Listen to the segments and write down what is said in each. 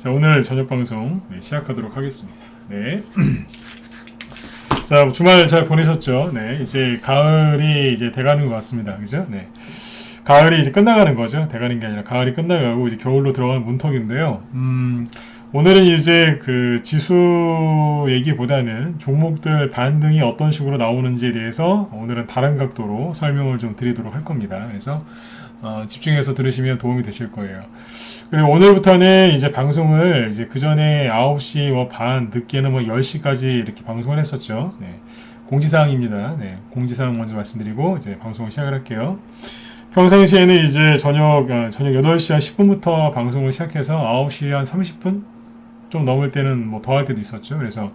자, 오늘 저녁 방송 시작하도록 하겠습니다. 네. 자, 주말 잘 보내셨죠? 네, 이제 가을이 이제 돼가는 것 같습니다. 그죠? 네. 가을이 이제 끝나가는 거죠. 돼가는 게 아니라 가을이 끝나가고 이제 겨울로 들어가는 문턱인데요. 오늘은 이제 그 지수 얘기보다는 종목들 반등이 어떤 식으로 나오는지에 대해서 오늘은 다른 각도로 설명을 좀 드리도록 할 겁니다. 그래서 집중해서 들으시면 도움이 되실 거예요. 그리고 오늘부터는 이제 방송을 이제 그 전에 9시 뭐 반, 늦게는 뭐 10시까지 이렇게 방송을 했었죠. 네. 공지사항입니다. 네. 공지사항 먼저 말씀드리고 이제 방송을 시작을 할게요. 평상시에는 이제 저녁 8시 한 10분부터 방송을 시작해서 9시 한 30분? 좀 넘을 때는 뭐 더 할 때도 있었죠. 그래서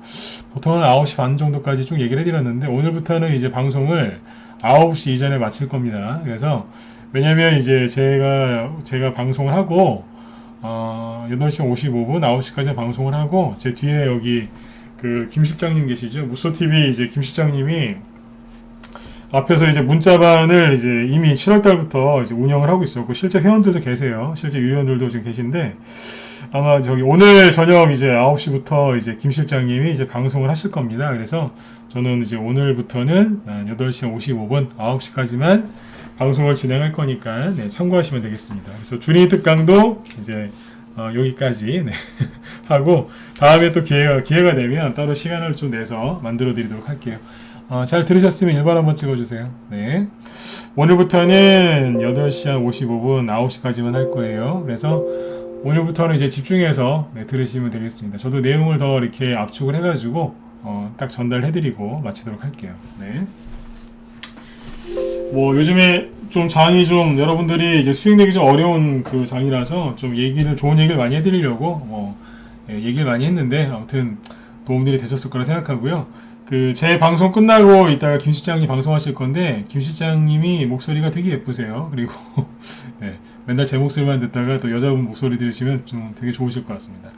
보통은 9시 반 정도까지 쭉 얘기를 해드렸는데 오늘부터는 이제 방송을 9시 이전에 마칠 겁니다. 그래서 왜냐면 이제 제가 방송을 하고 8시 55분 9시까지 방송을 하고 제 뒤에 여기 그 김 실장님 계시죠. 무소TV 이제 김 실장님이 앞에서 이제 문자반을 이제 이미 7월 달부터 이제 운영을 하고 있었고 실제 회원들도 계세요. 실제 유료원들도 지금 계신데 아마 저기 오늘 저녁 이제 9시부터 이제 김 실장님이 이제 방송을 하실 겁니다. 그래서 저는 이제 오늘부터는 8시 55분 9시까지만 방송을 진행할 거니까 네, 참고하시면 되겠습니다. 그래서 준이 특강도 이제 여기까지 네, 하고 다음에 또 기회가 되면 따로 시간을 좀 내서 만들어 드리도록 할게요. 잘 들으셨으면 1번 한번 찍어주세요. 네. 오늘부터는 8시 한 55분 9시까지만 할 거예요. 그래서 오늘부터는 이제 집중해서 네, 들으시면 되겠습니다. 저도 내용을 더 이렇게 압축을 해가지고 딱 전달해드리고 마치도록 할게요. 네. 뭐 요즘에 좀 장이 좀 여러분들이 이제 수익내기 좀 어려운 그 장이라서 좀 좋은 얘기를 많이 해드리려고 얘기를 많이 했는데 아무튼 도움들이 되셨을 거라 생각하고요. 그 제 방송 끝나고 이따가 김 실장님 방송하실 건데 김 실장님이 목소리가 되게 예쁘세요. 그리고 네, 맨날 제 목소리만 듣다가 또 여자분 목소리 들으시면 좀 되게 좋으실 것 같습니다.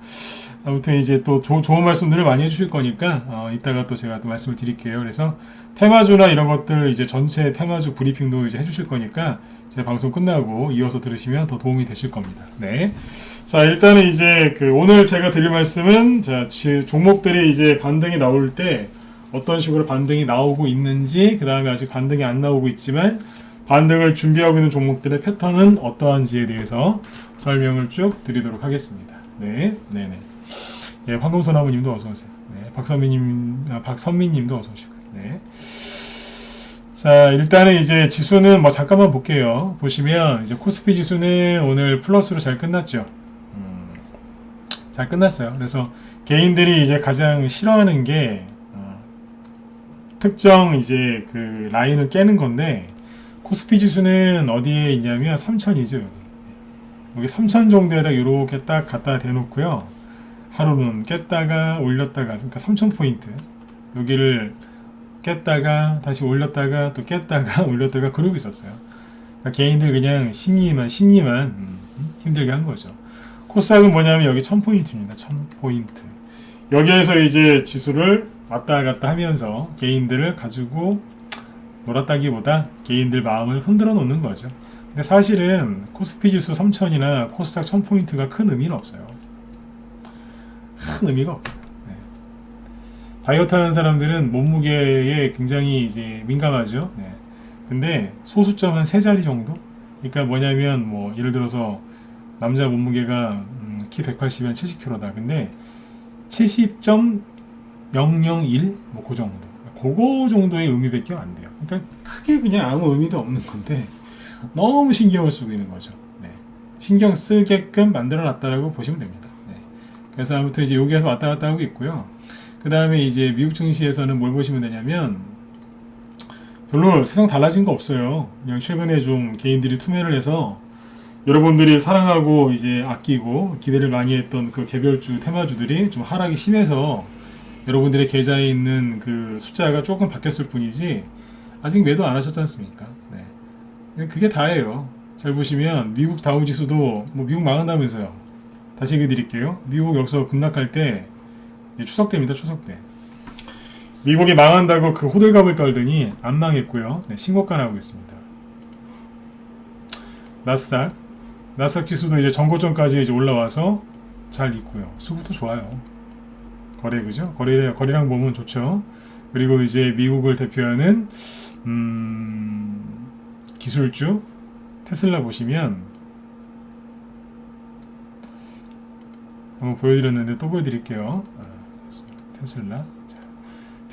아무튼 이제 또 좋은 말씀들을 많이 해주실 거니까 이따가 또 제가 또 말씀을 드릴게요. 그래서 테마주나 이런 것들 이제 전체 테마주 브리핑도 이제 해주실 거니까 제 방송 끝나고 이어서 들으시면 더 도움이 되실 겁니다. 네. 자, 일단은 이제 그 오늘 제가 드릴 말씀은 자, 종목들이 이제 반등이 나올 때 어떤 식으로 반등이 나오고 있는지, 그 다음에 아직 반등이 안 나오고 있지만 반등을 준비하고 있는 종목들의 패턴은 어떠한지에 대해서 설명을 쭉 드리도록 하겠습니다. 네, 네네. 예, 황금소나무님도 어서 오세요. 네, 박선미님도 어서 오시고. 네. 자, 일단은 이제 지수는 뭐 잠깐만 볼게요. 보시면 이제 코스피 지수는 오늘 플러스로 잘 끝났죠. 잘 끝났어요. 그래서 개인들이 이제 가장 싫어하는 게 특정 이제 그 라인을 깨는 건데 코스피 지수는 어디에 있냐면 3000이죠. 여기 3000 정도에다 이렇게 딱 갖다 대놓고요. 하루는 깼다가 올렸다가 그러니까 3000포인트 여기를 깼다가 다시 올렸다가 또 깼다가 올렸다가 그러고 있었어요. 그러니까 개인들 그냥 심리만 힘들게 한 거죠. 코스닥은 뭐냐면 여기 1000포인트입니다. 1000포인트. 여기에서 이제 지수를 왔다 갔다 하면서 개인들을 가지고 놀았다기보다 개인들 마음을 흔들어 놓는 거죠. 근데 사실은 코스피 지수 3000이나 코스닥 1000포인트가 큰 의미는 없어요. 큰 의미가 없어요. 네. 다이어트 하는 사람들은 몸무게에 굉장히 이제 민감하죠. 네. 근데 소수점 한 3자리 정도? 그러니까 뭐냐면 뭐 예를 들어서 남자 몸무게가 키 180이면 70kg다. 근데 70.001? 뭐 그 정도. 그거 정도의 의미밖에 안 돼요. 그러니까 크게 그냥 아무 의미도 없는 건데 너무 신경을 쓰고 있는 거죠. 네. 신경 쓰게끔 만들어 놨다라고 보시면 됩니다. 네. 그래서 아무튼 이제 여기에서 왔다 갔다 하고 있고요. 그 다음에 이제 미국 증시에서는 뭘 보시면 되냐면 별로 세상 달라진 거 없어요. 그냥 최근에 좀 개인들이 투매를 해서 여러분들이 사랑하고 이제 아끼고 기대를 많이 했던 그 개별주 테마주들이 좀 하락이 심해서 여러분들의 계좌에 있는 그 숫자가 조금 바뀌었을 뿐이지 아직 매도 안 하셨지 않습니까? 네. 그게 다예요. 잘 보시면 미국 다우지수도 뭐 미국 망한다면서요. 다시 얘기 드릴게요. 미국 여기서 급락할 때 추석 때입니다. 추석 때. 미국이 망한다고 그 호들갑을 떨더니 안 망했고요. 네, 신고가 나오고 있습니다. 나스닥 지수도 이제 전고점까지 이제 올라와서 잘 있고요. 수급도 좋아요. 거래 그죠? 거래량 보면 좋죠. 그리고 이제 미국을 대표하는 기술주 테슬라 보시면 한번 보여드렸는데 또 보여드릴게요. 테슬라.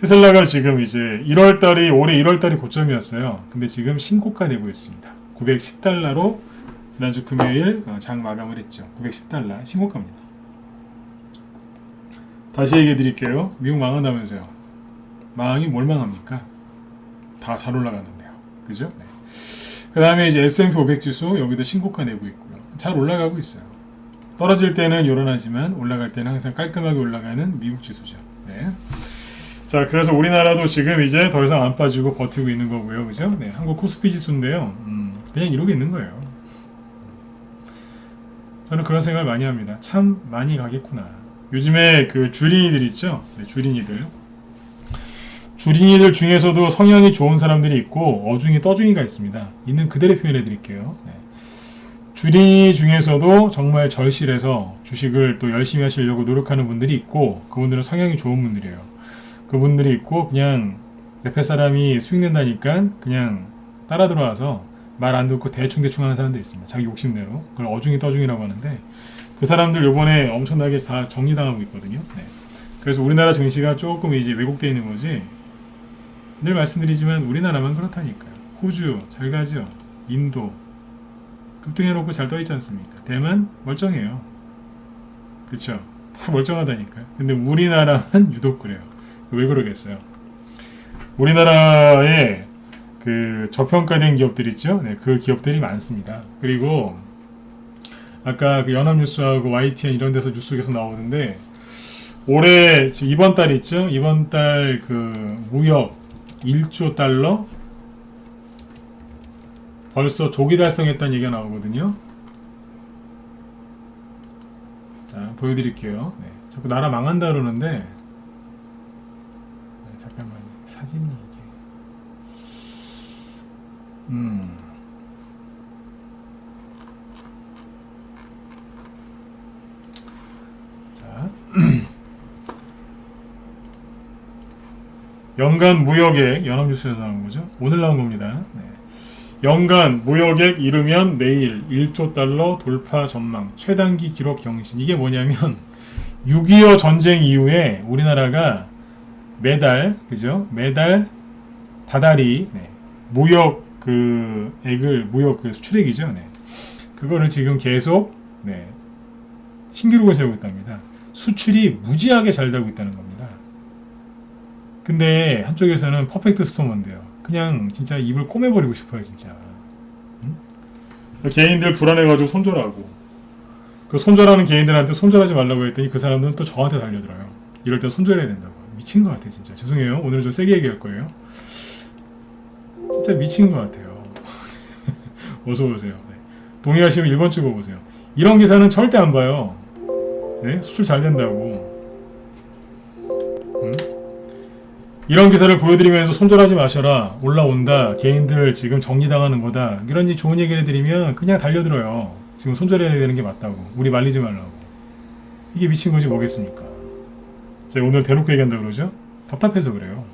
테슬라가 지금 이제 1월달이 올해 1월달이 고점이었어요. 근데 지금 신고가 내고 있습니다. 910달러로 지난주 금요일 장 마감을 했죠. 910달러 신고가입니다. 다시 얘기해 드릴게요. 미국 망한다면서요. 망이 뭘 망합니까? 다 잘 올라가는데요. 그죠? 네. 그 다음에 이제 S&P 500 지수 여기도 신고가 내고 있고요. 잘 올라가고 있어요. 떨어질 때는 요란하지만 올라갈 때는 항상 깔끔하게 올라가는 미국 지수죠. 네. 자, 그래서 우리나라도 지금 이제 더 이상 안 빠지고 버티고 있는 거고요. 그죠? 네. 한국 코스피 지수인데요. 그냥 이러고 있는 거예요. 저는 그런 생각을 많이 합니다. 참 많이 가겠구나. 요즘에 그 주린이들 있죠? 네, 주린이들 중에서도 성향이 좋은 사람들이 있고 어중이 떠중이가 있습니다. 있는 그대로 표현해 드릴게요. 네. 주린이 중에서도 정말 절실해서 주식을 또 열심히 하시려고 노력하는 분들이 있고 그분들은 성향이 좋은 분들이에요. 그분들이 있고 그냥 옆에 사람이 수익 낸다니까 그냥 따라 들어와서 말 안 듣고 대충 하는 사람들이 있습니다. 자기 욕심대로. 그걸 어중이 떠중이라고 하는데 그 사람들 요번에 엄청나게 다 정리당하고 있거든요. 네. 그래서 우리나라 증시가 조금 이제 왜곡되어 있는 거지. 늘 말씀드리지만 우리나라만 그렇다니까요. 호주 잘 가죠. 인도 급등해놓고 잘 떠있지 않습니까? 대만 멀쩡해요. 그쵸? 다 멀쩡하다니까요. 근데 우리나라만 유독 그래요. 왜 그러겠어요? 우리나라에 그 저평가된 기업들 있죠? 네, 그 기업들이 많습니다. 그리고 아까 그 연합뉴스하고 YTN 이런 데서 뉴스 계속 나오는데 올해 이번 달 있죠? 이번 달 그 무역 1조 달러 벌써 조기 달성했다는 얘기가 나오거든요. 자, 보여드릴게요. 네, 자꾸 나라 망한다 그러는데 네, 잠깐만요. 사진이 이게 자 연간 무역액 연합뉴스에서 나온 거죠. 오늘 나온 겁니다. 네. 연간 무역액 이르면 내일 1조 달러 돌파 전망 최단기 기록 경신. 이게 뭐냐면 6.25 전쟁 이후에 우리나라가 매달 그죠? 매달 다달이 네. 무역 그 액을 무역 그 수출액이죠. 네. 그거를 지금 계속 네. 신기록을 세우고 있답니다. 수출이 무지하게 잘 되고 있다는 겁니다. 근데 한쪽에서는 퍼펙트 스토머인데요. 그냥 진짜 입을 꼬매버리고 싶어요, 진짜. 응? 개인들 불안해가지고 손절하고 그 손절하는 개인들한테 손절하지 말라고 했더니 그 사람들은 또 저한테 달려들어요. 이럴 때 손절해야 된다고. 미친 것 같아, 진짜. 죄송해요. 오늘은 좀 세게 얘기할 거예요. 진짜 미친 것 같아요. 어서 오세요. 네. 동의하시면 1번 찍어보세요. 이런 기사는 절대 안 봐요. 네? 수출 잘 된다고. 응? 이런 기사를 보여드리면서 손절하지 마셔라. 올라온다. 개인들 지금 정리당하는 거다. 이런 좋은 얘기를 해드리면 그냥 달려들어요. 지금 손절해야 되는 게 맞다고. 우리 말리지 말라고. 이게 미친 거지 뭐겠습니까? 제가 오늘 대놓고 얘기한다 그러죠? 답답해서 그래요.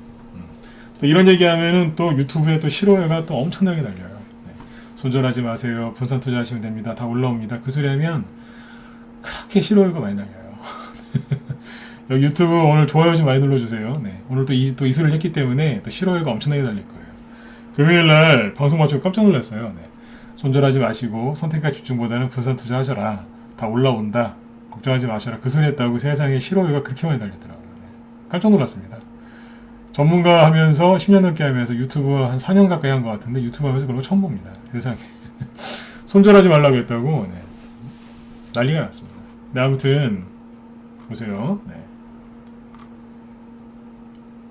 또 이런 얘기하면은 또 유튜브에 또 싫어요가 또 엄청나게 달려요. 네. 손절하지 마세요. 분산 투자하시면 됩니다. 다 올라옵니다. 그 소리 하면 그렇게 싫어요가 많이 달려요. 여기 유튜브 오늘 좋아요 좀 많이 눌러주세요. 네. 오늘 또 이 소리를 했기 때문에 또 싫어요가 엄청나게 달릴 거예요. 금요일날 방송 마치고 깜짝 놀랐어요. 네. 손절하지 마시고 선택과 집중보다는 분산 투자하셔라. 다 올라온다. 걱정하지 마셔라. 그 소리 했다고 세상에 싫어요가 그렇게 많이 달리더라고요. 네. 깜짝 놀랐습니다. 전문가 하면서 10년 넘게 하면서 유튜브 한 4년 가까이 한 것 같은데 유튜브 하면서 그런 거 처음 봅니다. 세상에. 손절하지 말라고 했다고 네. 난리가 났습니다. 네, 아무튼 보세요. 네.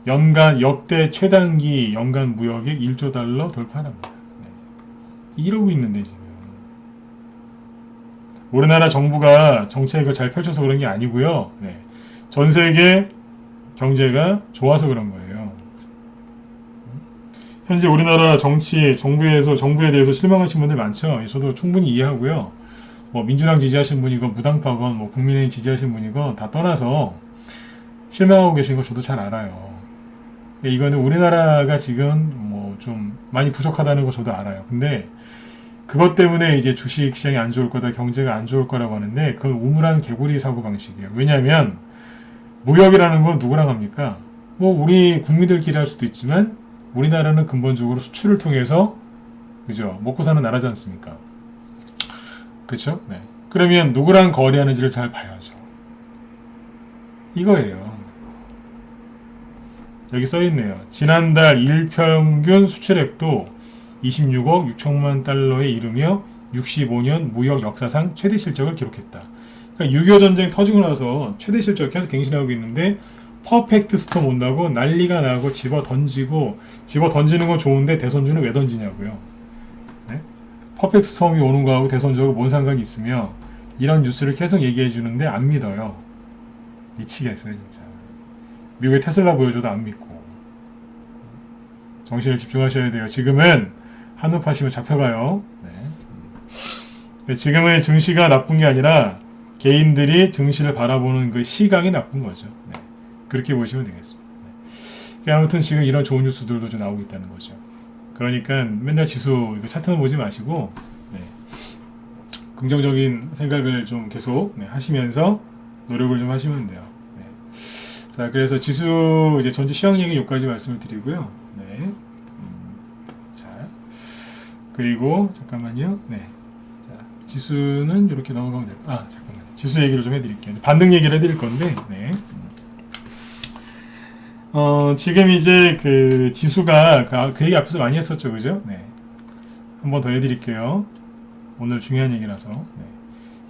연간 역대 최단기 연간 무역액 1조 달러 돌파합니다. 네. 이러고 있는데 지금 우리나라 정부가 정책을 잘 펼쳐서 그런 게 아니고요. 네. 전 세계 경제가 좋아서 그런 거예요. 현재 우리나라 정부에 대해서 실망하신 분들 많죠. 저도 충분히 이해하고요. 뭐 민주당 지지하신 분이건 무당파건 뭐 국민의힘 지지하신 분이건 다 떠나서 실망하고 계신 거 저도 잘 알아요. 이거는 우리나라가 지금 뭐 좀 많이 부족하다는 거 저도 알아요. 근데 그것 때문에 이제 주식 시장이 안 좋을 거다, 경제가 안 좋을 거라고 하는데 그건 우물한 개구리 사고 방식이에요. 왜냐하면 무역이라는 건 누구랑 합니까? 뭐 우리 국민들끼리 할 수도 있지만 우리나라는 근본적으로 수출을 통해서 그죠? 먹고 사는 나라지 않습니까? 그렇죠? 네. 그러면 누구랑 거래하는지를 잘 봐야죠. 이거예요. 여기 써있네요. 지난달 일평균 수출액도 26억 6천만 달러에 이르며 65년 무역 역사상 최대 실적을 기록했다. 그러니까 6.25 전쟁 터지고 나서 최대 실적 계속 갱신하고 있는데 퍼펙트 스톰 온다고 난리가 나고 집어 던지는 건 좋은데 대선주는 왜 던지냐고요. 네? 퍼펙트 스톰이 오는 거하고 대선주하고 뭔 상관이 있으며 이런 뉴스를 계속 얘기해 주는데 안 믿어요. 미치겠어요 진짜. 미국의 테슬라 보여줘도 안 믿고. 정신을 집중하셔야 돼요. 지금은 한눈 파시면 잡혀가요. 네. 지금은 증시가 나쁜 게 아니라 개인들이 증시를 바라보는 그 시각이 나쁜 거죠. 네. 그렇게 보시면 되겠습니다. 네. 아무튼 지금 이런 좋은 뉴스들도 좀 나오고 있다는 거죠. 그러니까 맨날 지수 차트는 보지 마시고 네. 긍정적인 생각을 좀 계속 네, 하시면서 노력을 좀 하시면 돼요. 자, 그래서 지수 이제 전체 시황 얘기 여기까지 말씀을 드리고요. 네. 자, 그리고 잠깐만요. 네. 자, 지수는 이렇게 넘어가면 돼요. 아, 잠깐만요. 지수 얘기를 좀 해드릴게요. 반등 얘기를 해드릴 건데, 네. 지금 이제 그 지수가 그 얘기 앞에서 많이 했었죠, 그죠? 네. 한 번 더 해드릴게요. 오늘 중요한 얘기라서. 네.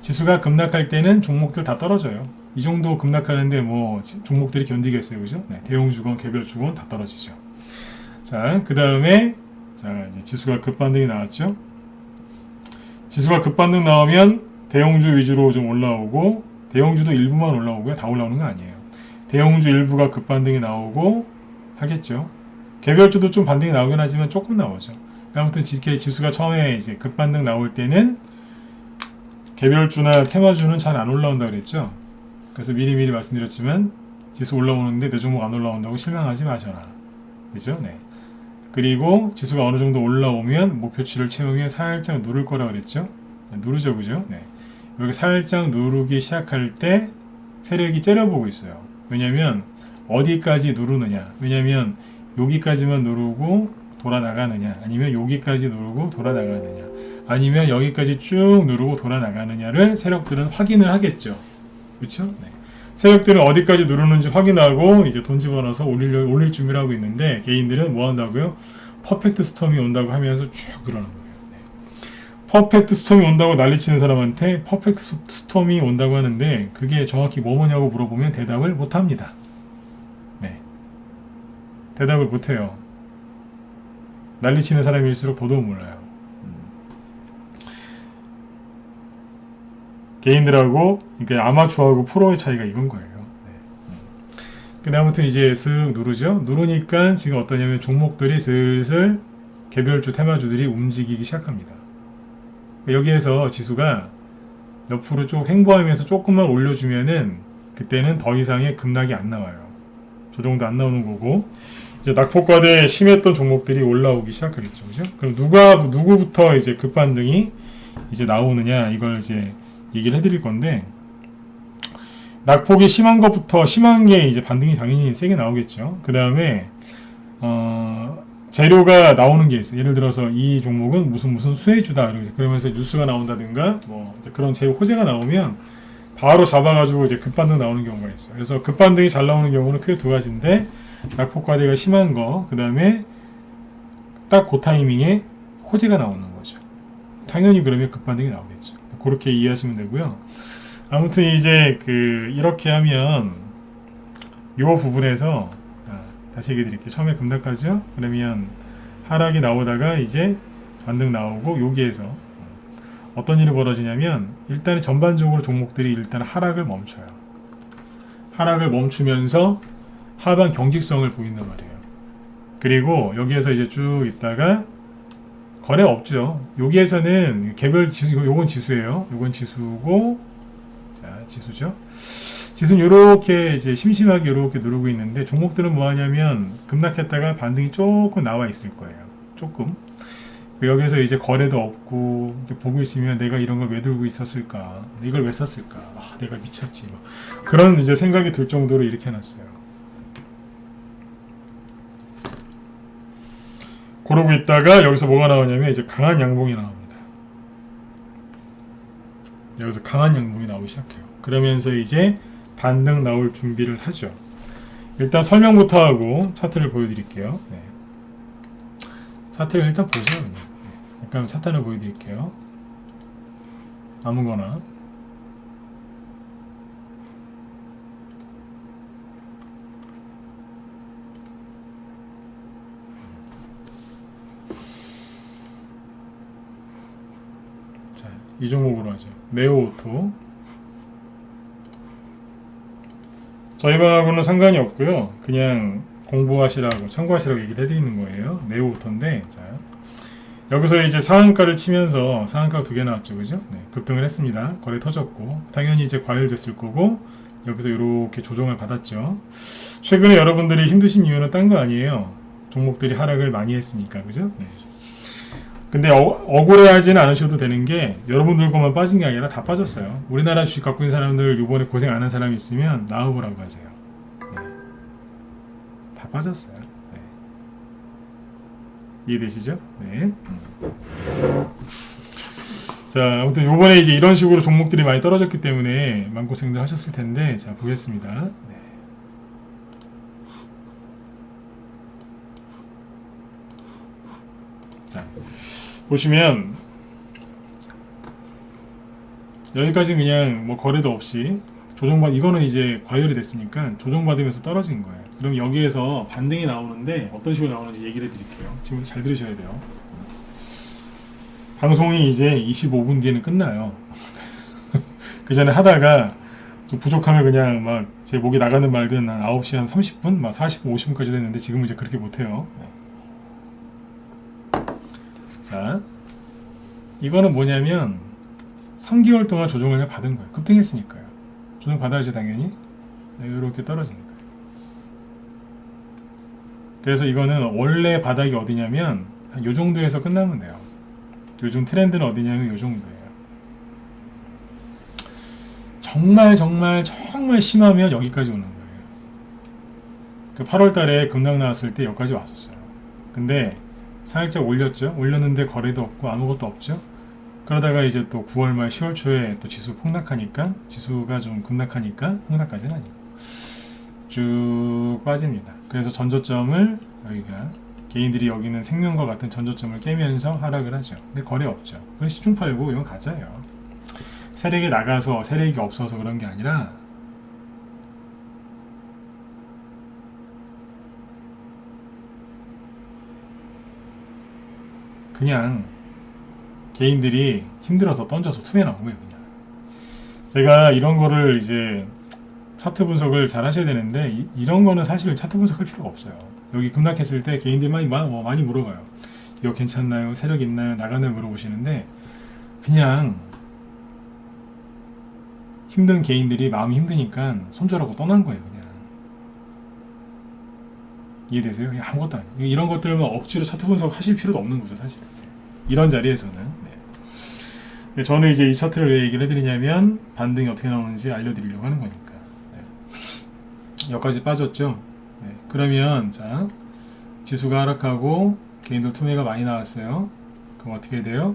지수가 급락할 때는 종목들 다 떨어져요. 이 정도 급락하는데 뭐 종목들이 견디겠어요, 그죠? 네, 대형주건, 개별주건 다 떨어지죠. 자, 그 다음에 자 이제 지수가 급반등이 나왔죠. 지수가 급반등 나오면 대형주 위주로 좀 올라오고 대형주도 일부만 올라오고요, 다 올라오는 거 아니에요. 대형주 일부가 급반등이 나오고 하겠죠. 개별주도 좀 반등이 나오긴 하지만 조금 나오죠. 아무튼 지수가 처음에 이제 급반등 나올 때는 개별주나 테마주는 잘 안 올라온다 그랬죠. 그래서 미리 말씀드렸지만 지수 올라오는데 내 종목 안 올라온다고 실망하지 마셔라. 그죠? 네. 그리고 지수가 어느 정도 올라오면 목표치를 채우면 살짝 누를 거라 그랬죠? 네, 누르죠, 그죠? 네. 이렇게 살짝 누르기 시작할 때 세력이 째려보고 있어요. 왜냐면 어디까지 누르느냐? 왜냐면 여기까지만 누르고 돌아 나가느냐? 아니면 여기까지 누르고 돌아 나가느냐? 아니면 여기까지 쭉 누르고 돌아 나가느냐를 세력들은 확인을 하겠죠. 그렇죠? 네. 세력들은 어디까지 누르는지 확인하고 이제 돈 집어넣어서 올릴 준비를 하고 있는데 개인들은 뭐 한다고요? 퍼펙트 스톰이 온다고 하면서 쭉 그러는 거예요. 네. 퍼펙트 스톰이 온다고 난리치는 사람한테 퍼펙트 스톰이 온다고 하는데 그게 정확히 뭐냐고 물어보면 대답을 못합니다. 네. 대답을 못해요. 난리치는 사람일수록 더더욱 몰라요. 개인들하고 그러니까 아마추어하고 프로의 차이가 이건 거예요. 네. 근데 아무튼 이제 쓱 누르죠. 누르니까 지금 어떠냐면 종목들이 슬슬 개별주 테마주들이 움직이기 시작합니다. 여기에서 지수가 옆으로 쭉 횡보하면서 조금만 올려주면은 그때는 더 이상의 급락이 안 나와요. 저 정도 안 나오는 거고 이제 낙폭과대 심했던 종목들이 올라오기 시작하겠죠, 그죠? 그럼 누구부터 이제 급반등이 이제 나오느냐 이걸 이제 얘기를 해드릴 건데 낙폭이 심한 것부터 심한 게 이제 반등이 당연히 세게 나오겠죠. 그 다음에 재료가 나오는 게 있어요. 예를 들어서 이 종목은 무슨 수혜주다 그러면서 뉴스가 나온다든가 뭐 그런 재료 호재가 나오면 바로 잡아가지고 이제 급반등 나오는 경우가 있어요. 그래서 급반등이 잘 나오는 경우는 크게 두 가지인데 낙폭과대가 심한 거, 그 다음에 딱 그 타이밍에 호재가 나오는 거죠. 당연히 그러면 급반등이 나오겠죠. 그렇게 이해하시면 되고요. 아무튼 이제 이렇게 하면 이 부분에서 다시 얘기해 드릴게요. 처음에 급락하죠. 그러면 하락이 나오다가 이제 반등 나오고 여기에서 어떤 일이 벌어지냐면 일단 전반적으로 종목들이 일단 하락을 멈춰요. 하락을 멈추면서 하반 경직성을 보인단 말이에요. 그리고 여기에서 이제 쭉 있다가 거래 없죠. 여기에서는 개별 지수, 요건 지수예요. 요건 지수고, 자, 지수죠. 지수는 요렇게 이제 심심하게 요렇게 누르고 있는데, 종목들은 뭐 하냐면, 급락했다가 반등이 조금 나와 있을 거예요. 조금. 여기서 이제 거래도 없고, 보고 있으면 내가 이런 걸 왜 들고 있었을까? 이걸 왜 샀을까? 아, 내가 미쳤지. 뭐. 그런 이제 생각이 들 정도로 이렇게 해놨어요. 그러고 있다가 여기서 뭐가 나오냐면 이제 강한 양봉이 나옵니다. 여기서 강한 양봉이 나오기 시작해요. 그러면서 이제 반등 나올 준비를 하죠. 일단 설명부터 하고 차트를 보여드릴게요. 네. 차트를 일단 보세요. 네. 잠깐 차트를 보여드릴게요. 아무거나. 자, 이 종목으로 하죠. 네오오토. 저희 방하고는 상관이 없고요. 그냥 공부하시라고 참고하시라고 얘기를 해드리는 거예요. 네오오토인데, 자, 여기서 이제 상한가를 치면서 상한가가 2개 나왔죠, 그죠? 네, 급등을 했습니다. 거래 터졌고 당연히 이제 과열됐을 거고 여기서 이렇게 조정을 받았죠. 최근에 여러분들이 힘드신 이유는 딴 거 아니에요. 종목들이 하락을 많이 했으니까, 그죠? 네. 근데 억울해하지는 않으셔도 되는 게 여러분들 것만 빠진 게 아니라 다 빠졌어요. 우리나라 주식 갖고 있는 사람들 이번에 고생 안 한 사람이 있으면 나와보라고 하세요. 네. 다 빠졌어요. 네. 이해되시죠? 네. 자, 아무튼 요번에 이제 이런 식으로 종목들이 많이 떨어졌기 때문에 마음고생들 하셨을 텐데, 자, 보겠습니다. 네. 자, 보시면 여기까지 그냥 뭐 거래도 없이 조정받, 이거는 이제 과열이 됐으니까 조정받으면서 떨어진 거예요. 그럼 여기에서 반등이 나오는데 어떤 식으로 나오는지 얘기를 해드릴게요. 지금부터 잘 들으셔야 돼요. 방송이 이제 25분 뒤에는 끝나요. 그 전에 하다가 좀 부족하면 그냥 막 제 목이 나가는 말든 한 9시 한 30분, 막 40분, 50분까지 됐는데 지금은 이제 그렇게 못해요. 자, 이거는 뭐냐면 3개월 동안 조정을 그냥 받은 거예요. 급등했으니까요. 조정 받아야죠, 당연히. 네, 이렇게 떨어진 거예요. 그래서 이거는 원래 바닥이 어디냐면 이 정도에서 끝나면 돼요. 요즘 트렌드는 어디냐면 이 정도예요. 정말 심하면 여기까지 오는 거예요. 그 8월 달에 급락 나왔을 때 여기까지 왔었어요. 근데 살짝 올렸죠. 올렸는데 거래도 없고 아무것도 없죠. 그러다가 이제 또 9월 말 10월 초에 또 지수 폭락하니까, 지수가 좀 급락하니까, 폭락까지는 아니고 쭉 빠집니다. 그래서 전저점을 여기가 개인들이 여기는 생명과 같은 전저점을 깨면서 하락을 하죠. 근데 거래 없죠. 그럼 시중 팔고 이건 가짜예요. 세력이 나가서 세력이 없어서 그런 게 아니라 그냥 개인들이 힘들어서 던져서 투매 나온 거예요. 그냥 제가 이런 거를 이제 차트 분석을 잘 하셔야 되는데 이런 거는 사실 차트 분석할 필요가 없어요. 여기 급락했을 때 개인들이 많이 물어봐요. 이거 괜찮나요? 세력 있나요? 나가나요? 물어보시는데 그냥 힘든 개인들이 마음이 힘드니까 손절하고 떠난 거예요. 그냥 이해되세요? 그냥 아무것도 아니에요. 이런 것들은 억지로 차트 분석 하실 필요도 없는 거죠, 사실. 이런 자리에서는. 네. 저는 이제 이 차트를 왜 얘기를 해드리냐면 반등이 어떻게 나오는지 알려드리려고 하는 거니까. 네. 여기까지 빠졌죠. 네. 그러면 자, 지수가 하락하고 개인들 투매가 많이 나왔어요. 그럼 어떻게 돼요?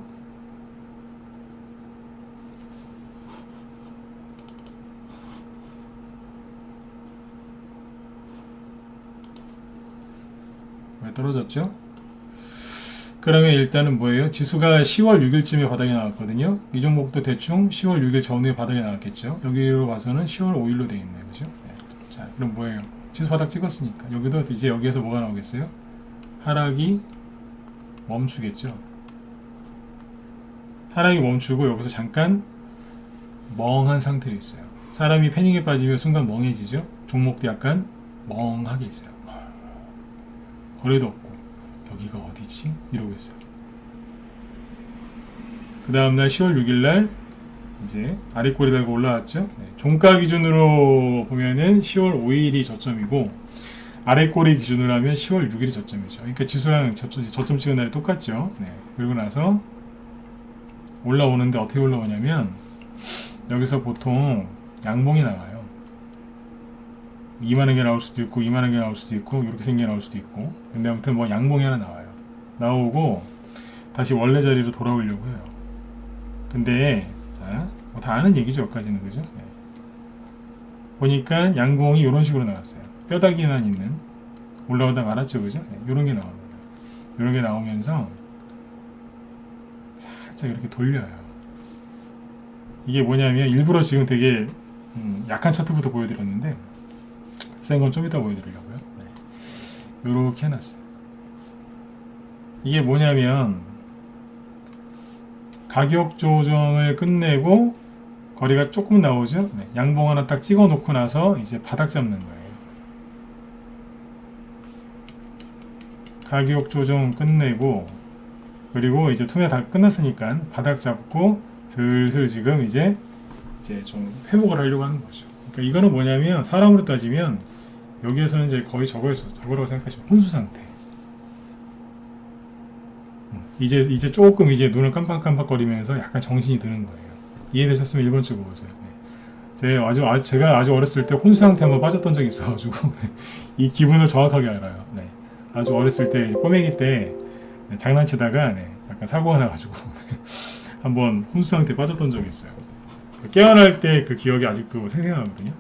왜 떨어졌죠? 그러면 일단은 뭐예요? 지수가 10월 6일쯤에 바닥에 나왔거든요. 이 종목도 대충 10월 6일 전후에 바닥에 나왔겠죠. 여기로 봐서는 10월 5일로 되어 있네요. 그죠? 네. 자, 그럼 뭐예요? 지수 바닥 찍었으니까 여기도 이제 여기에서 뭐가 나오겠어요? 하락이 멈추겠죠. 하락이 멈추고 여기서 잠깐 멍한 상태로 있어요. 사람이 패닉에 빠지면 순간 멍해지죠. 종목도 약간 멍하게 있어요. 거래도 없고 여기가 어디지? 이러고 있어요. 그 다음날 10월 6일날 이제 아래 꼬리 달고 올라왔죠. 네. 종가 기준으로 보면은 10월 5일이 저점이고 아래 꼬리 기준으로 하면 10월 6일이 저점이죠. 그러니까 지수랑 저점 찍은 날이 똑같죠. 네. 그리고 나서 올라오는데 어떻게 올라오냐면 여기서 보통 양봉이 나와요. 2만원 개 나올 수도 있고 2만원 개 나올 수도 있고 이렇게 생겨 나올 수도 있고 근데 아무튼 뭐 양봉이 하나 나와요. 나오고 다시 원래 자리로 돌아오려고 해요. 근데 자, 뭐 다 아는 얘기죠. 여기까지는 그죠? 네. 보니까 양봉이 이런 식으로 나왔어요. 뼈다귀만 있는 올라오다 말았죠. 그죠? 네. 이런 게 나옵니다. 이런 게 나오면서 살짝 이렇게 돌려요. 이게 뭐냐면 일부러 지금 되게 약한 차트부터 보여드렸는데 센 건 좀 이따 보여드리려고요. 네. 이렇게 해놨어요. 이게 뭐냐면 가격 조정을 끝내고 거리가 조금 나오죠. 네. 양봉 하나 딱 찍어 놓고 나서 이제 바닥 잡는 거예요. 가격 조정 끝내고 그리고 이제 투매 다 끝났으니까 바닥 잡고 슬슬 지금 이제 좀 회복을 하려고 하는 거죠. 그러니까 이거는 뭐냐면 사람으로 따지면 여기에서는 이제 거의 저거라고 생각하시면 혼수 상태. 이제 조금 이제 눈을 깜빡깜빡거리면서 약간 정신이 드는 거예요. 이해되셨으면 1번 찍어 보세요. 네. 제가 아주 어렸을 때 혼수 상태 한번 빠졌던 적이 있어가지고 이 기분을 정확하게 알아요. 네. 아주 어렸을 때 꼬맹이 때 장난치다가 약간 사고가 나가지고 한번 혼수 상태에 빠졌던 적이 있어요. 깨어날 때 그 기억이 아직도 생생하거든요.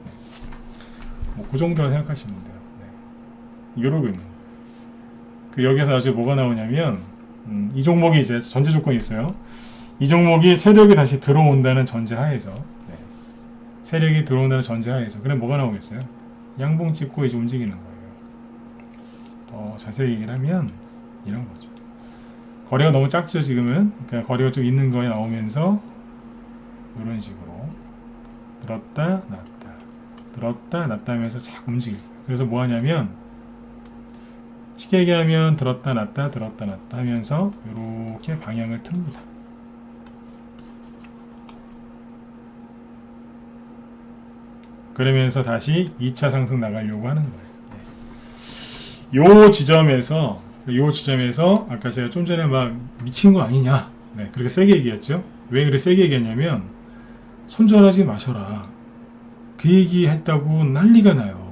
뭐 그 정도라 생각하시면 돼요. 이러고 있는 거예요. 그 여기서 아주 뭐가 나오냐면 이 종목이 이제 전제 조건이 있어요. 이 종목이 세력이 다시 들어온다는 전제하에서 세력이 들어온다는 전제하에서 그럼 뭐가 나오겠어요? 양봉 찍고 이제 움직이는 거예요. 더 자세히 얘기를 하면 이런 거죠. 거리가 너무 작죠 지금은. 그러니까 거리가 좀 있는 거에 나오면서 이런 식으로 들었다 놨다 들었다 놨다 하면서 자꾸 움직여요. 그래서 뭐 하냐면 쉽게 얘기하면 들었다 놨다 들었다 놨다 하면서 이렇게 방향을 틉니다. 그러면서 다시 2차 상승 나가려고 하는 거예요. 요 지점에서 아까 제가 좀 전에 막 미친 거 아니냐 그렇게 세게 얘기했죠. 왜 그렇게 세게 얘기했냐면 손절하지 마셔라 그 얘기 했다고 난리가 나요.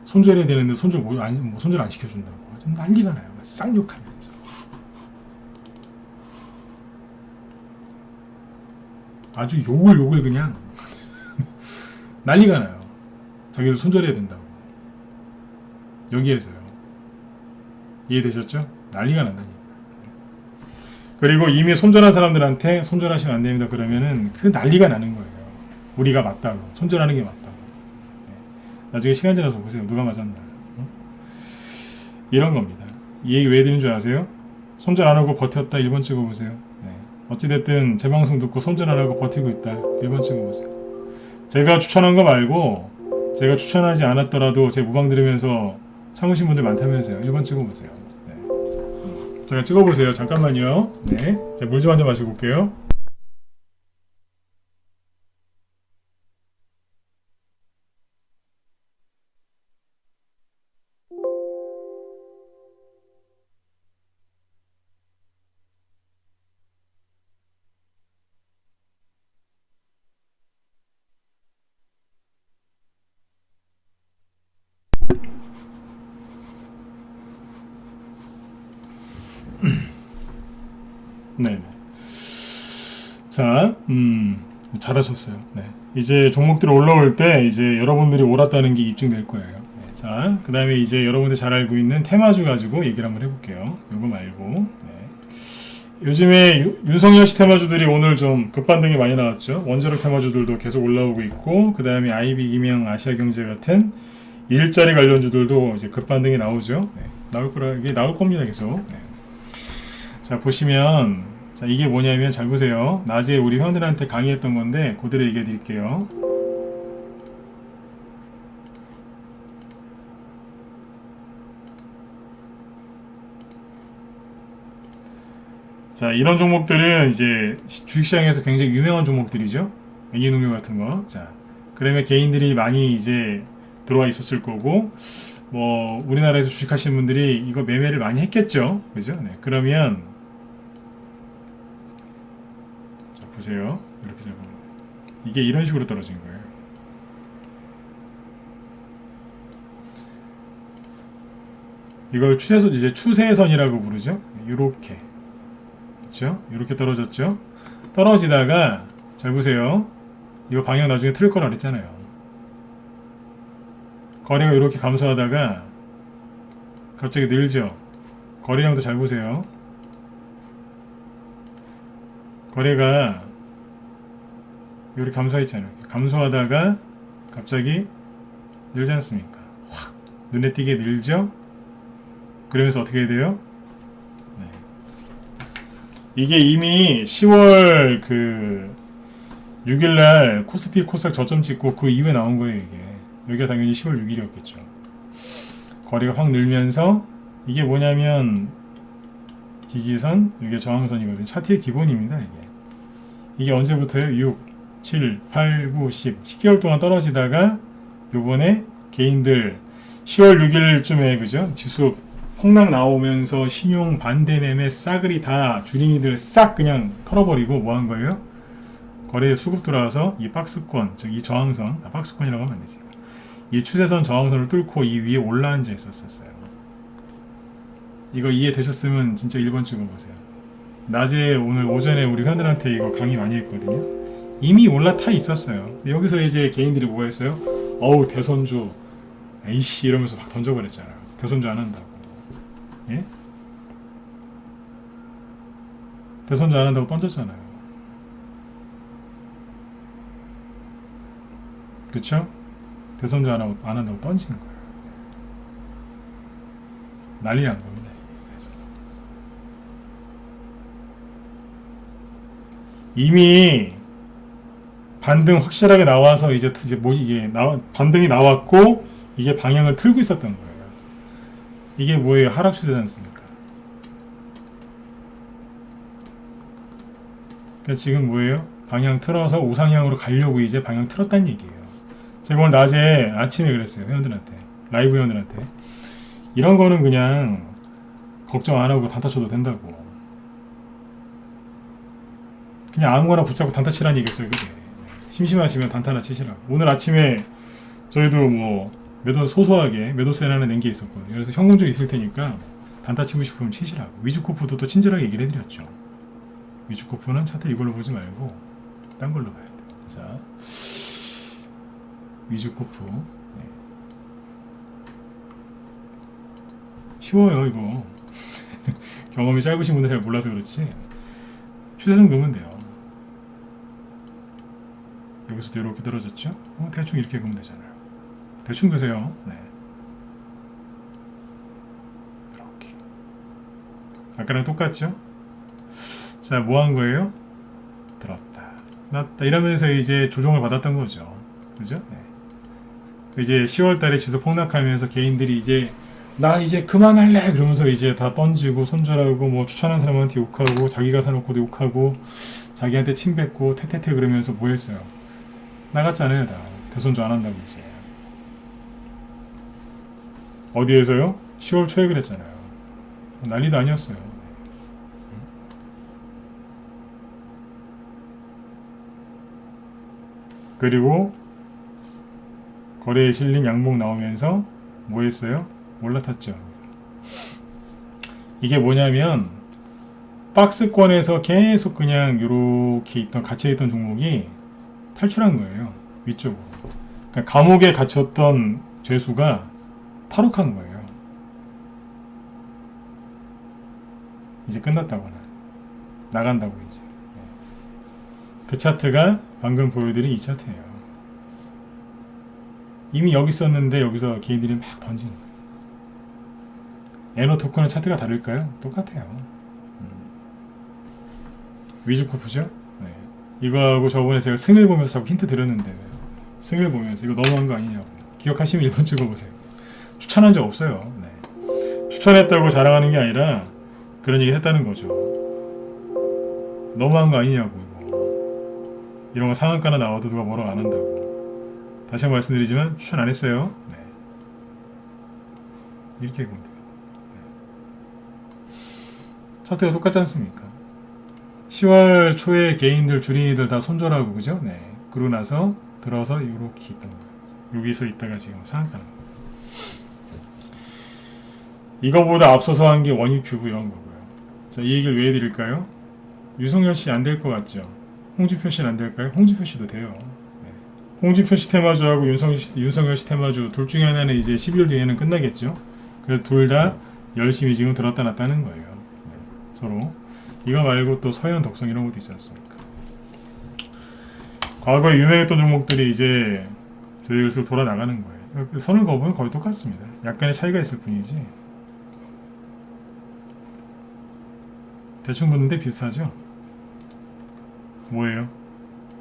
손절해야 되는데 손절 안 시켜준다고 난리가 나요. 쌍욕하면서 아주 욕을 그냥 난리가 나요. 자기들 손절해야 된다고 여기에서요. 이해되셨죠? 난리가 난다니까. 그리고 이미 손절한 사람들한테 손절하시면 안 됩니다 그러면은 그 난리가 나는 거예요. 우리가 맞다고 손절하는 게 맞다고. 나중에 시간 지나서 보세요. 누가 맞았나. 이런 겁니다. 이 얘기 왜 드리는 줄 아세요? 손절 안 하고 버텼다 1번 찍어보세요. 어찌됐든 제 방송 듣고 손절 안 하고 버티고 있다 1번 찍어보세요. 제가 추천한 거 말고 제가 추천하지 않았더라도 제 무방 들으면서 참으신 분들 많다면서요. 1번 찍어보세요. 제가 찍어보세요. 잠깐만요. 제가 물 좀 한 잔 마시고 올게요. 네. 자, 잘하셨어요. 이제 종목들이 올라올 때 이제 여러분들이 옳았다는 게 입증될 거예요. 자, 그 다음에 이제 여러분들 잘 알고 있는 테마주 가지고 얘기를 한번 해볼게요. 요거 말고. 요즘에 윤석열 씨 테마주들이 오늘 좀 급반등이 많이 나왔죠. 원자력 테마주들도 계속 올라오고 있고, 그 다음에 아이비, 이명, 아시아경제 같은 일자리 관련주들도 이제 급반등이 나오죠. 이게 나올 겁니다, 계속. 자, 보시면, 자, 이게 뭐냐면, 잘 보세요. 낮에 우리 회원들한테 강의했던 건데, 그대로 얘기해 드릴게요. 자, 자, 이런 종목들은 이제 주식시장에서 굉장히 유명한 종목들이죠. 엔진농협 같은 거. 자, 그러면 개인들이 많이 이제 들어와 있었을 거고, 뭐 우리나라에서 주식하시는 분들이 이거 매매를 많이 했겠죠. 그죠? 네. 그러면 자, 보세요. 이렇게 잡으면 이게 이런 식으로 떨어진 거예요. 이걸 추세선, 이제 추세선이라고 부르죠. 이렇게. 그렇죠? 이렇게 떨어졌죠. 떨어지다가 잘 보세요. 이거 방향 나중에 틀 거라 그랬잖아요. 거래가 이렇게 감소하다가 갑자기 늘죠. 거래량도 잘 보세요. 거래가 이렇게 감소했잖아요. 감소하다가 갑자기 늘지 않습니까? 확 눈에 띄게 늘죠. 그러면서 어떻게 돼요? 네. 이게 이미 10월 그 6일날 코스피 코스닥 저점 찍고 그 이후에 나온 거예요. 이게 여기가 당연히 10월 6일이었겠죠. 거래가 확 늘면서 이게 뭐냐면 지지선, 이게 저항선이거든요. 차트의 기본입니다. 이게 언제부터요? 6, 7, 8, 9, 10 10개월 동안 떨어지다가 요번에 개인들 10월 6일쯤에 그죠? 지수 폭락 나오면서 신용 반대 매매 싸그리 다 주린이들 싹 그냥 털어버리고 뭐 한 거예요? 거래에 수급 들어와서 이 박스권, 즉 이 저항선, 박스권이라고 하면 안 되지. 이 추세선 저항선을 뚫고 이 위에 올라앉아 있었어요. 이거 이해되셨으면 진짜 1번 찍어보세요. 낮에 오늘 오전에 우리 회원들한테 이거 강의 많이 했거든요. 이미 올라타 있었어요. 여기서 이제 개인들이 뭐 했어요? 어우 대선주 에이씨 이러면서 막 던져버렸잖아요. 대선주 안 한다고. 예? 대선주 안 한다고 던졌잖아요. 그쵸? 대선주 안 한다고 던진 거예요. 난리 난 겁니다. 그래서. 이미 반등 확실하게 나와서 이제 뭐 이게 반등이 나왔고 이게 방향을 틀고 있었던 거예요. 이게 뭐예요? 하락 추세지 않습니까? 그러니까 지금 뭐예요? 방향 틀어서 우상향으로 가려고 이제 방향 틀었다는 얘기예요. 제가 오늘 낮에 아침에 그랬어요. 회원들한테. 라이브 회원들한테. 이런 거는 그냥 걱정 안 하고 단타 쳐도 된다고. 그냥 아무거나 붙잡고 단타 치라는 얘기였어요. 그게. 심심하시면 단타나 치시라고. 오늘 아침에 저희도 뭐 매도 소소하게 매도세 하나 낸 게 있었거든요. 그래서 현금 좀 있을 테니까 단타 치고 싶으면 치시라고. 위주코프도 또 친절하게 얘기를 해드렸죠. 위주코프는 차트 이걸로 보지 말고 딴 걸로 봐야 돼요. 자, 위주코프. 네. 쉬워요 이거. 경험이 짧으신 분들 잘 몰라서 그렇지. 추세선 그으면 돼요. 여기서도 이렇게 떨어졌죠? 대충 이렇게 그으면 되잖아요. 대충 그세요. 네. 이렇게. 아까랑 똑같죠? 자, 뭐 한 거예요? 들었다, 놨다 이러면서 이제 조정을 받았던 거죠. 그죠? 네. 이제 10월 달에 지수 폭락하면서 개인들이 이제 나 이제 그만할래 그러면서 이제 다 던지고 손절하고 뭐 추천한 사람한테 욕하고 자기가 사놓고도 욕하고 자기한테 침뱉고 퇴퇴퇴 그러면서 뭐 했어요? 나갔잖아요. 다 대손주 안 한다고 이제. 어디에서요? 10월 초에 그랬잖아요. 난리도 아니었어요. 그리고 거래에 실린 양봉 나오면서 뭐 했어요? 올라탔죠. 이게 뭐냐면 박스권에서 계속 그냥 이렇게 있던 갇혀있던 종목이 탈출한 거예요. 위쪽으로. 그러니까 감옥에 갇혔던 죄수가 탈옥한 거예요. 이제 끝났다고는. 나간다고 이제. 그 차트가 방금 보여드린 이 차트예요. 이미 여기 있었는데 여기서 개인들이 막 던진 거예요. 에너 토큰은 차트가 다를까요? 똑같아요. 위주코프죠? 네. 이거하고 저번에 제가 승일 보면서 자꾸 힌트 드렸는데 승일 보면서 이거 너무한 거 아니냐고. 기억하시면 1번 찍어보세요. 추천한 적 없어요. 네. 추천했다고 자랑하는 게 아니라 그런 얘기 했다는 거죠. 너무한 거 아니냐고 이거. 이런 거 상한가나 나와도 누가 뭐라고 안 한다고. 다시 한번 말씀드리지만 추천 안 했어요. 네. 이렇게 보면 됩니다. 네. 차트가 똑같지 않습니까? 10월 초에 개인들 주린이들 다 손절하고 그죠? 네. 그러고 나서 들어서 이렇게 있던 거예요. 여기서 있다가 지금 상한가는 거예요. 이거보다 앞서서 한 게 원유큐브 이런 거고요. 자, 이 얘기를 왜 해드릴까요? 유성열 씨 안 될 것 같죠? 홍준표 씨는 안 될까요? 홍준표 씨도 돼요. 네. 홍준표 씨 테마주하고 윤석열 씨 테마주 둘 중에 하나는 이제 12월 뒤에는 끝나겠죠? 그래서 둘 다 열심히 지금 들었다 놨다 하는 거예요. 네. 서로. 이거 말고 또 서현 덕성 이런 것도 있지 않습니까? 과거에 유명했던 종목들이 이제 슬슬 돌아 나가는 거예요. 선을 거보면 거의 똑같습니다. 약간의 차이가 있을 뿐이지. 대충 보는데 비슷하죠? 뭐예요?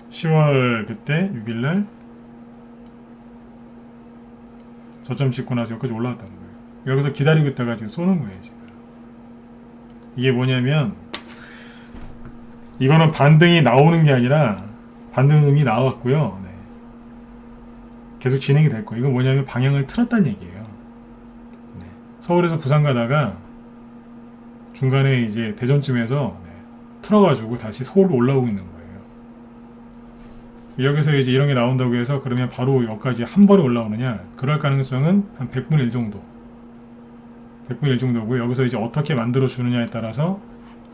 10월 그때 6일날 저점 찍고 나서 여기까지 올라왔다는 거예요. 여기서 기다리고 있다가 지금 쏘는 거예요. 지금. 이게 뭐냐면 이거는 반등이 나오는 게 아니라 반등이 나왔고요. 네. 계속 진행이 될 거예요. 이건 뭐냐면 방향을 틀었다는 얘기예요. 네. 서울에서 부산 가다가 중간에 이제 대전쯤에서 네. 틀어가지고 다시 서울로 올라오고 있는 거예요. 여기서 이제 이런 게 나온다고 해서 그러면 바로 여기까지 한 번에 올라오느냐? 그럴 가능성은 한 100분의 1 정도. 100분의 1 정도고 여기서 이제 어떻게 만들어 주느냐에 따라서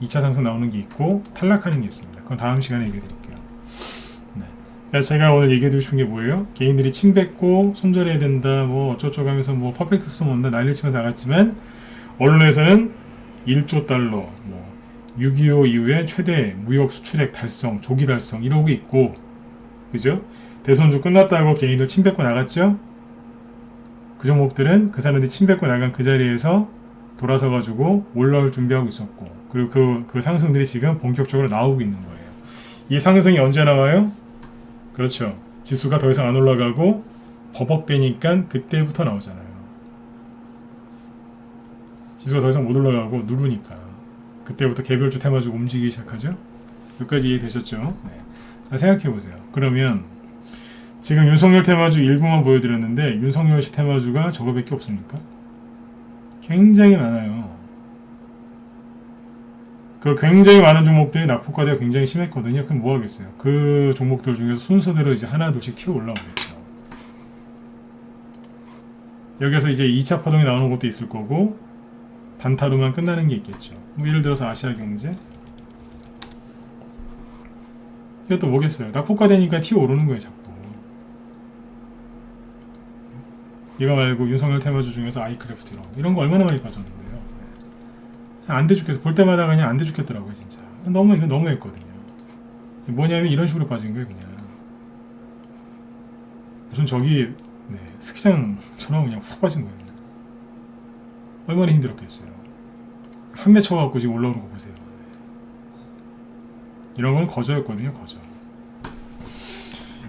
2차 상승 나오는 게 있고 탈락하는 게 있습니다. 그건 다음 시간에 얘기해 드릴게요. 네. 그래서 제가 오늘 얘기해 드리고 싶은 게 뭐예요? 개인들이 침 뱉고 손절해야 된다, 뭐 어쩌고저쩌고 하면서 뭐 퍼펙트 스톰 온다 난리 치면서 나갔지만 언론에서는 1조 달러, 뭐 6.25 이후에 최대 무역 수출액 달성, 조기 달성 이러고 있고, 그죠? 대선주 끝났다고 개인들 침 뱉고 나갔죠? 그 종목들은 그 사람들이 침 뱉고 나간 그 자리에서 돌아서 가지고 올라올 준비하고 있었고, 그리고 그 상승들이 지금 본격적으로 나오고 있는 거예요. 이 상승이 언제 나와요? 그렇죠. 지수가 더 이상 안 올라가고 버벅대니까 그때부터 나오잖아요. 지수가 더 이상 못 올라가고 누르니까 그때부터 개별주 테마주가 움직이기 시작하죠. 여기까지 이해되셨죠? 네. 자, 생각해보세요. 그러면 지금 윤석열 테마주 일부만 보여드렸는데 윤석열 씨 테마주가 저거밖에 없습니까? 굉장히 많아요. 그 굉장히 많은 종목들이 낙폭과대가 굉장히 심했거든요. 그럼 뭐 하겠어요? 그 종목들 중에서 순서대로 이제 하나 둘씩 튀어 올라오겠죠. 여기서 이제 2차 파동이 나오는 것도 있을 거고 단타로만 끝나는 게 있겠죠. 뭐 예를 들어서 아시아경제 이것도 뭐겠어요? 낙폭과대니까 튀어 오르는 거예요. 자꾸. 이거 말고 윤석열 테마주 중에서 아이크래프트 이런 거 얼마나 많이 빠졌는데요. 안 돼 죽겠어. 볼 때마다 그냥 안 돼 죽겠더라고요. 진짜. 이거 너무했거든요. 뭐냐면 이런 식으로 빠진 거예요. 그냥 무슨 저기 스키장처럼 그냥 훅 빠진 거예요. 그냥. 얼마나 힘들었겠어요. 한 매 쳐갖고 지금 올라오는 거 보세요. 이런 건 거저였거든요. 거저.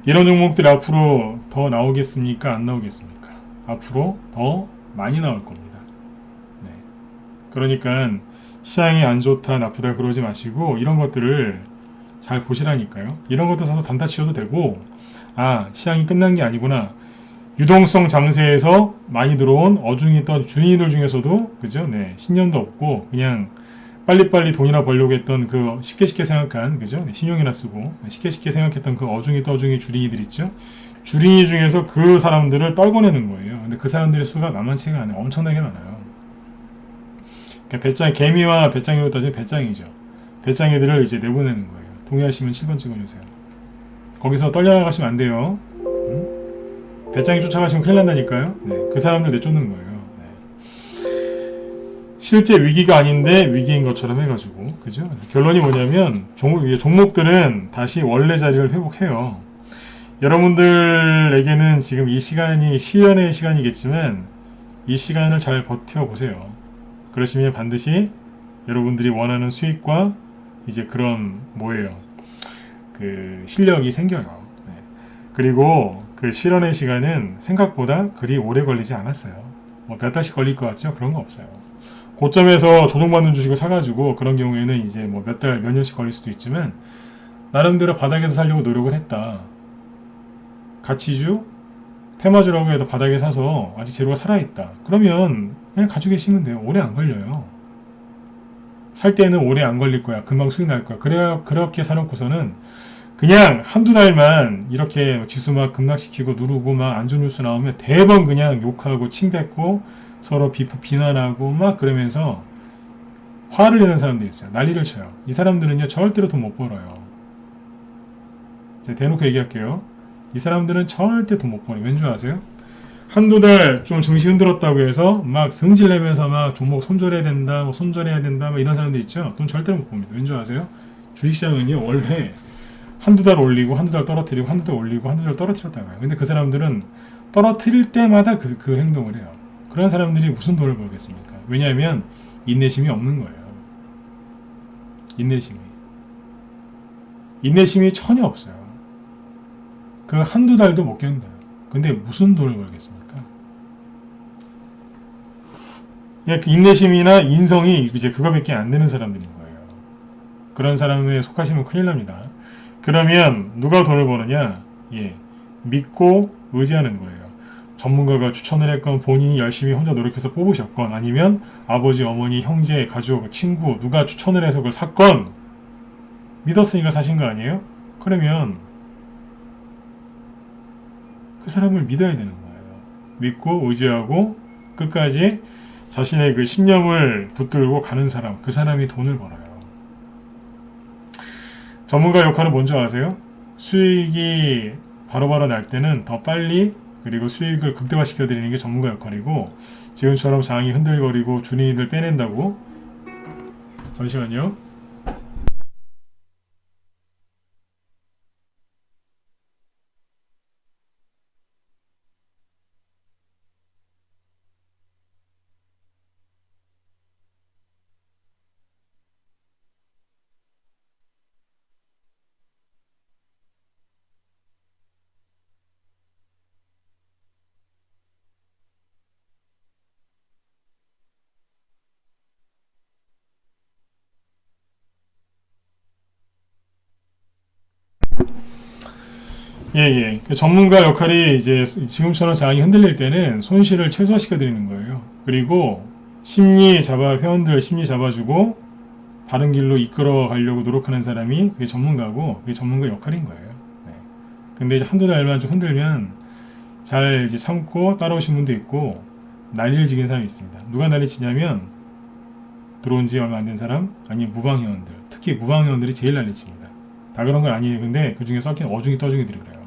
이런 종목들이 앞으로 더 나오겠습니까? 안 나오겠습니까? 앞으로 더 많이 나올 겁니다. 네. 그러니까 시장이 안 좋다, 나쁘다 그러지 마시고 이런 것들을 잘 보시라니까요. 이런 것도 사서 단타 치셔도 되고, 아, 시장이 끝난 게 아니구나. 유동성 장세에서 많이 들어온 어중이 있던 주인들 중에서도 그죠? 네, 신념도 없고 그냥 빨리빨리 돈이나 벌려고 했던 그 쉽게 생각한 그죠? 네, 신용이나 쓰고 쉽게 생각했던 그 어중이 떠중이 주린이들 있죠? 주린이 중에서 그 사람들을 떨궈내는 거예요. 근데 그 사람들의 수가 만만치가 않아요. 엄청나게 많아요. 그러니까 배짱, 개미와 배짱이로 따지면 배짱이죠. 배짱이들을 이제 내보내는 거예요. 동의하시면 7번 찍어주세요. 거기서 떨려나가시면 안 돼요. 응? 배짱이 쫓아가시면 큰일 난다니까요. 네, 그 사람들 내쫓는 거예요. 네. 실제 위기가 아닌데 위기인 것처럼 해가지고 그죠? 결론이 뭐냐면 종목들은 다시 원래 자리를 회복해요. 여러분들에게는 지금 이 시간이 시련의 시간이겠지만 이 시간을 잘 버텨보세요. 그러시면 반드시 여러분들이 원하는 수익과 이제 그런 그 실력이 생겨요. 네. 그리고 그 실현의 시간은 생각보다 그리 오래 걸리지 않았어요. 뭐 몇 달씩 걸릴 것 같죠? 그런 거 없어요. 고점에서 조정받는 주식을 사가지고 그런 경우에는 이제 뭐 몇 달, 몇 년씩 걸릴 수도 있지만 나름대로 바닥에서 살려고 노력을 했다. 가치주, 테마주라고 해도 바닥에 사서 아직 재료가 살아있다. 그러면 그냥 가지고 계시면 돼요. 오래 안 걸려요. 살 때는 오래 안 걸릴 거야. 금방 수익 날 거야. 그렇게 사놓고서는 그냥 한두 달만 이렇게 지수 막 급락시키고 누르고 막 안 좋은 뉴스 나오면 대번 그냥 욕하고 침뱉고 서로 비난하고 막 그러면서 화를 내는 사람들이 있어요. 난리를 쳐요. 이 사람들은요 절대로 돈 못 벌어요. 제가 대놓고 얘기할게요. 이 사람들은 절대 돈 못 벌어요. 왠지 아세요? 한두 달 좀 증시 흔들었다고 해서 막 승질내면서 막 종목 손절해야 된다, 뭐 손절해야 된다, 막 이런 사람들 있죠? 돈 절대 못 봅니다. 왠지 아세요? 주식시장은요, 원래 한두 달 올리고, 한두 달 떨어뜨리고, 한두 달 올리고, 한두 달 떨어뜨렸다고요. 근데 그 사람들은 떨어뜨릴 때마다 그 행동을 해요. 그런 사람들이 무슨 돈을 벌겠습니까? 왜냐하면 인내심이 없는 거예요. 인내심이 전혀 없어요. 그 한두 달도 못 견뎌요. 근데 무슨 돈을 벌겠습니까? 그 인내심이나 인성이 이제 그거밖에 안 되는 사람들인 거예요. 그런 사람에 속하시면 큰일 납니다. 그러면 누가 돈을 버느냐? 믿고 의지하는 거예요. 전문가가 추천을 했건 본인이 열심히 혼자 노력해서 뽑으셨건 아니면 아버지, 어머니, 형제, 가족, 친구 누가 추천을 해서 그걸 샀건 믿었으니까 사신 거 아니에요? 그러면 그 사람을 믿어야 되는 거예요. 믿고 의지하고 끝까지 자신의 그 신념을 붙들고 가는 사람, 그 사람이 돈을 벌어요. 전문가 역할은 뭔지 아세요? 수익이 바로바로 날 때는 더 빨리 그리고 수익을 극대화시켜 드리는 게 전문가 역할이고 지금처럼 장이 흔들거리고 준이익을 빼낸다고 잠시만요. 전문가 역할이 이제 지금처럼 장이 흔들릴 때는 손실을 최소화시켜 드리는 거예요. 그리고 회원들 심리 잡아주고 바른 길로 이끌어 가려고 노력하는 사람이 그게 전문가고 그게 전문가 역할인 거예요. 근데 이제 한두 달만 좀 흔들면 잘 이제 참고 따라오신 분도 있고 난리를 지긴 사람이 있습니다. 누가 난리 치냐면 들어온 지 얼마 안 된 사람 아니면 무방회원들, 특히 무방회원들이 제일 난리 칩니다. 다 그런 건 아니에요. 근데 그 중에 섞인 어중이 떠중이들이 그래요.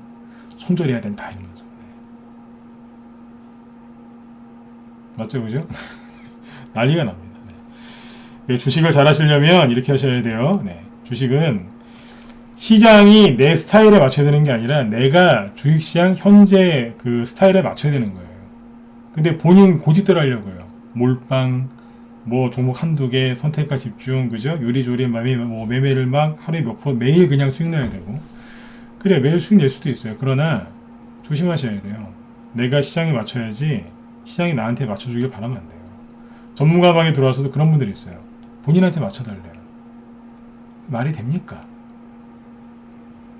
손절해야 된다 이러면서. 맞죠, 그죠? 난리가 납니다. 주식을 잘 하시려면 이렇게 하셔야 돼요. 주식은 시장이 내 스타일에 맞춰야 되는 게 아니라 내가 주식시장 현재 그 스타일에 맞춰야 되는 거예요. 근데 본인 고집대로 하려고요. 몰빵, 뭐 종목 한두 개 선택과 집중, 그죠? 요리조리 매매를 막 하루에 몇 번 매일 그냥 수익 내야 되고 그래 매일 수익 낼 수도 있어요. 그러나 조심하셔야 돼요. 내가 시장에 맞춰야지 시장이 나한테 맞춰주길 바라면 안 돼요. 전문가 방에 들어와서도 그런 분들이 있어요. 본인한테 맞춰달래요. 말이 됩니까?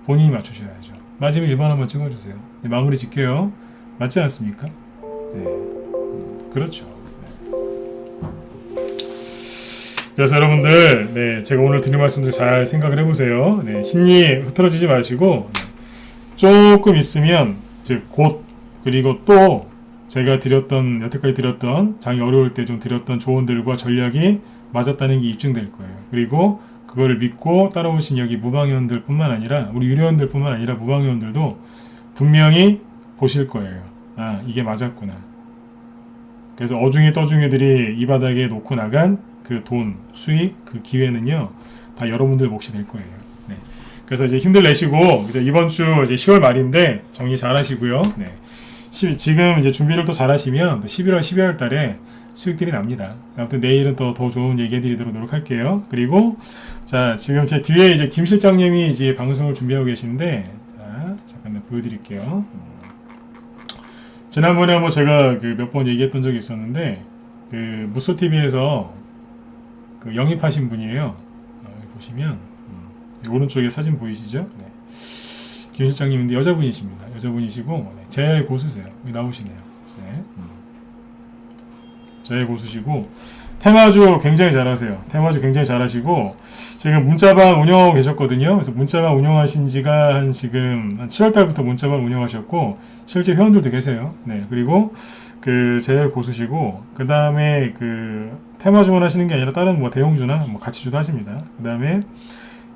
본인이 맞추셔야죠. 마지막 1번 한번 찍어주세요. 마무리 짓게요. 맞지 않습니까? 그렇죠. 그래서 여러분들, 제가 오늘 드린 말씀들 잘 생각을 해보세요. 심리 흐트러지지 마시고, 조금 있으면, 곧, 그리고 또, 제가 여태까지 드렸던, 장이 어려울 때 좀 드렸던 조언들과 전략이 맞았다는 게 입증될 거예요. 그리고, 그거를 믿고 따라오신 여기 무방회원들 뿐만 아니라, 우리 유료원들 뿐만 아니라 무방회원들도 분명히 보실 거예요. 아, 이게 맞았구나. 그래서 어중이 떠중이들이 이 바닥에 놓고 나간 그 돈, 수익, 그 기회는요, 다 여러분들 몫이 될 거예요. 그래서 이제 힘들 내시고, 이제 이번 주 이제 10월 말인데, 정리 잘 하시고요. 지금 이제 준비를 또 잘 하시면, 11월, 12월 달에 수익들이 납니다. 아무튼 내일은 또 더 좋은 얘기 해드리도록 노력할게요. 그리고, 자, 지금 제 뒤에 이제 김 실장님이 이제 방송을 준비하고 계신데, 자, 잠깐만 보여드릴게요. 지난번에 뭐 제가 그 몇 번 얘기했던 적이 있었는데, 그 무소TV에서 그 영입하신 분이에요. 여기 보시면 오른쪽에 사진 보이시죠? 네. 김 실장님인데 여자분이십니다. 여자분이시고 네, 제일 고수세요. 여기 나오시네요. 네. 제일 고수시고 테마주 굉장히 잘하세요. 테마주 굉장히 잘하시고 지금 문자방 운영하고 계셨거든요. 그래서 문자방 운영하신 지가 한 지금 한 7월 달부터 문자방 운영하셨고 실제 회원들도 계세요. 네. 그리고 그 제일 고수시고 그 다음에 그 테마주만 하시는 게 아니라 다른 뭐 대형주나 뭐 가치주도 하십니다. 그 다음에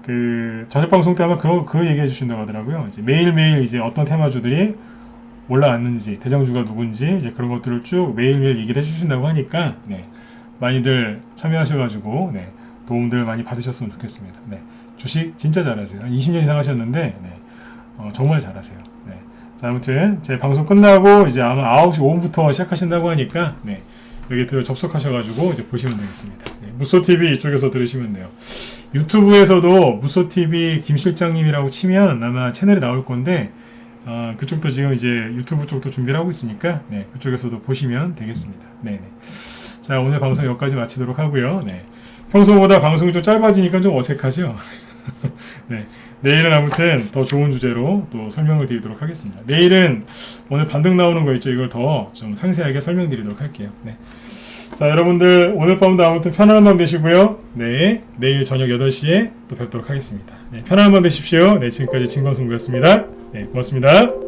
그 저녁 방송 때 아마 그 얘기해 주신다고 하더라고요. 이제 매일매일 이제 어떤 테마주들이 올라왔는지, 대장주가 누군지, 이제 그런 것들을 쭉 매일매일 얘기를 해주신다고 하니까, 네. 많이들 참여하셔가지고, 네. 도움들 많이 받으셨으면 좋겠습니다. 네. 주식 진짜 잘하세요. 한 20년 이상 하셨는데, 네. 정말 잘하세요. 네. 자, 아무튼, 제 방송 끝나고, 이제 아마 9시 5분부터 시작하신다고 하니까, 네. 여기 접속하셔가지고, 이제 보시면 되겠습니다. 네. 무소TV 이쪽에서 들으시면 돼요. 유튜브에서도 무소TV 김 실장님이라고 치면 아마 채널이 나올 건데, 그쪽도 지금 이제 유튜브 쪽도 준비를 하고 있으니까, 네, 그쪽에서도 보시면 되겠습니다. 네네. 자, 오늘 방송 여기까지 마치도록 하고요. 네. 평소보다 방송이 좀 짧아지니까 좀 어색하죠? 네. 내일은 아무튼 더 좋은 주제로 또 설명을 드리도록 하겠습니다. 내일은 오늘 반등 나오는 거 있죠? 이걸 더 좀 상세하게 설명드리도록 할게요. 네. 자, 여러분들 오늘 밤도 아무튼 편안한 밤 되시고요. 네. 내일 저녁 8시에 또 뵙도록 하겠습니다. 네, 편안한 밤 되십시오. 네, 지금까지 진광송구였습니다. 네, 고맙습니다.